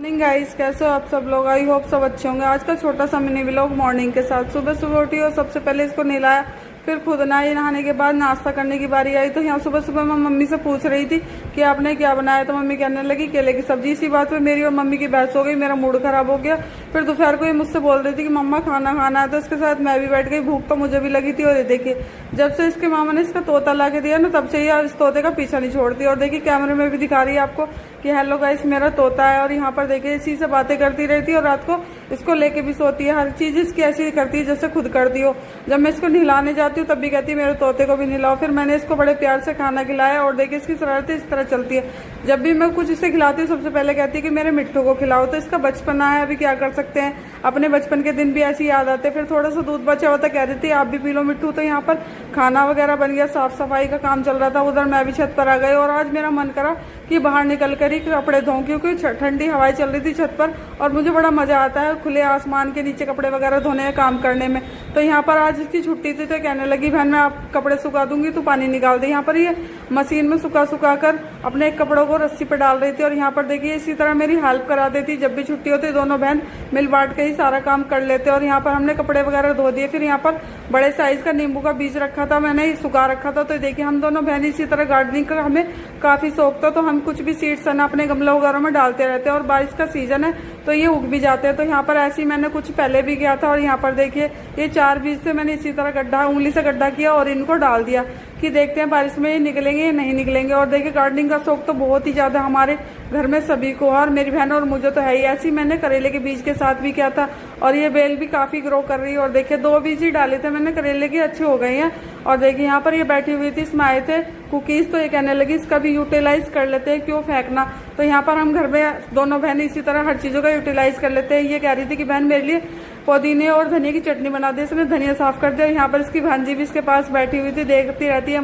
Morning guys, कैसे हो आप सब लोग। आई होप सब अच्छे होंगे। आज का छोटा सा मिनी व्लॉग मॉर्निंग के साथ। सुबह सुबह उठी और सबसे पहले इसको नहलाया, फिर खुद नहाई। नहाने के बाद नाश्ता करने की बारी आई तो यहाँ सुबह सुबह मैं मम्मी से पूछ रही थी कि आपने क्या बनाया, तो मम्मी कहने लगी केले की सब्जी। इसी बात पे मेरी और मम्मी की बहस हो गई, मेरा मूड खराब हो गया। फिर दोपहर को ये मुझसे बोल रही थी कि मम्मा खाना खाना है, तो इसके साथ मैं भी बैठ गई। भूख तो मुझे भी लगी थी। और ये देखिए, जब से इसके मामा ने इसका तोता ला के दिया ना, तब से ये इस तोते का पीछा नहीं छोड़ती। और देखिए कैमरे में भी दिखा रही है आपको कि हेलो गाइस, मेरा तोता है। और यहाँ पर देखिए इसी से बातें करती रहती है और रात को इसको लेके भी सोती है। हर चीज इसकी ऐसी करती है जैसे खुद करती हो। जब मैं इसको नहलाने जाती हूँ तब भी कहती है मेरे तोते को भी नहलाओ। फिर मैंने इसको बड़े प्यार से खाना खिलाया और देखिए इसकी शरारतें इस तरह चलती है। जब भी मैं कुछ इसे खिलाती हूँ सबसे पहले कहती है कि मेरे मिट्टू को खिलाओ। तो इसका बचपना है, अभी क्या कर सकते हैं। अपने बचपन के दिन भी ऐसी याद आते हैं। फिर थोड़ा सा दूध बचा होता कह देती है आप भी पी लो मिट्टू। तो यहाँ पर खाना वगैरह बन गया, साफ सफाई का काम चल रहा था, उधर मैं भी छत पर आ गई। और आज मेरा मन करा कि बाहर निकल कर ही कपड़े धोऊं, क्योंकि ठंडी हवाएं चल रही थी छत पर और मुझे बड़ा मजा आता है खुले आसमान के नीचे कपड़े वगैरह धोने का काम करने में। तो यहाँ पर आज इसकी छुट्टी थी तो कहने लगी बहन मैं आप कपड़े सुखा दूंगी, तो पानी निकाल दे। यहाँ पर ये मशीन में सुखा कर अपने कपड़ों को रस्सी पर डाल रही थी। और यहाँ पर देखिए इसी तरह मेरी हेल्प करा देती। जब भी छुट्टी होती दोनों बहन मिल बांट के ही सारा काम कर लेते। और यहाँ पर हमने कपड़े वगैरह धो दिए। फिर यहाँ पर बड़े साइज का नींबू का बीज रखा था, मैंने सुखा रखा था। तो देखिए हम दोनों बहन इसी तरह गार्डनिंग का हमें काफी शौक था, तो हम कुछ भी सीड्स है ना अपने गमले वगैरह में डालते रहते हैं। और बारिश का सीजन है तो ये उग भी जाते हैं। तो यहाँ पर ऐसे ही मैंने कुछ पहले भी किया था। और यहाँ पर देखिए ये 4 बीज थे, मैंने इसी तरह गड्ढा उंगली से गड्ढा किया और इनको डाल दिया कि देखते हैं बारिश में ये निकलेंगे या नहीं निकलेंगे। और देखिए गार्डनिंग का शौक तो बहुत ही ज्यादा हमारे घर में सभी को, और मेरी बहन और मुझे तो है ही। ऐसे ही मैंने करेले के बीज के साथ भी किया था और ये बेल भी काफी ग्रो कर रही है। और देखिए 2 बीज ही डाले थे मैंने करेले के, अच्छे हो गए हैं। और देखिए यहाँ पर ये बैठी हुई थी, इसमें आए थे कुकीज, तो ये कहने लगी इसका भी यूटिलाइज कर लेते हैं, क्यों फेंकना। तो यहाँ पर हम घर में दोनों बहन इसी तरह हर चीजों का यूटिलाइज कर लेते हैं। ये कह रही थी कि बहन मेरे लिए पुदीने और धनिया की चटनी बना दी, इसने धनिया साफ कर दिया। यहाँ पर इसकी भांजी भी इसके पास बैठी हुई थी, देखती रहती है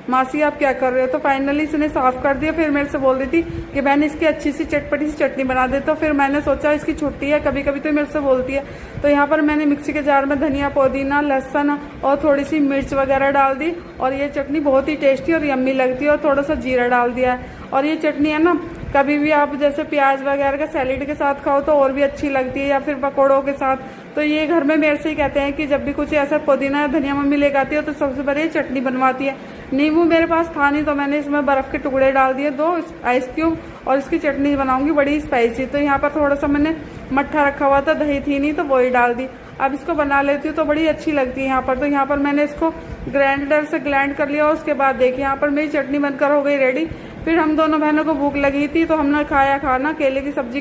मासी आप क्या कर रहे हो। तो फाइनली इसने साफ कर दिया। फिर मेरे से बोल रही थी कि बहन इसकी अच्छी सी चटपटी सी चटनी बना दे। तो फिर मैंने सोचा इसकी छुट्टी है, कभी कभी तो मेरे से बोलती है। तो यहाँ पर मैंने मिक्सी के जार में धनिया, पुदीना, लहसुन और थोड़ी सी मिर्च वगैरह डाल दी। और ये चटनी बहुत ही टेस्टी और यम्मी लगती है। और थोड़ा सा जीरा डाल दिया है। और ये चटनी है ना कभी भी आप जैसे प्याज वगैरह का सैलेड के साथ खाओ तो और भी अच्छी लगती है, या फिर पकौड़ों के साथ। तो ये घर में मेरे से ही कहते हैं कि जब भी कुछ ऐसा पुदीना या धनिया मम्मी लेकर आती है तो सबसे पहले चटनी बनवाती है। नींबू मेरे पास था नहीं तो मैंने इसमें बर्फ के टुकड़े डाल दिए, 2 आइस क्यूब, और इसकी चटनी बनाऊंगी बड़ी स्पाइसी। तो यहाँ पर थोड़ा सा मैंने मट्ठा रखा हुआ था, दही थी नहीं तो वही डाल दी। अब इसको बना लेती हूँ तो बड़ी अच्छी लगती है यहाँ पर। तो यहाँ पर मैंने इसको ग्राइंडर से ग्राइंड कर लिया और उसके बाद देखिए यहाँ पर मेरी चटनी बनकर हो गई रेडी। फिर हम दोनों बहनों को भूख लगी थी तो हमने खाया खाना केले की सब्जी के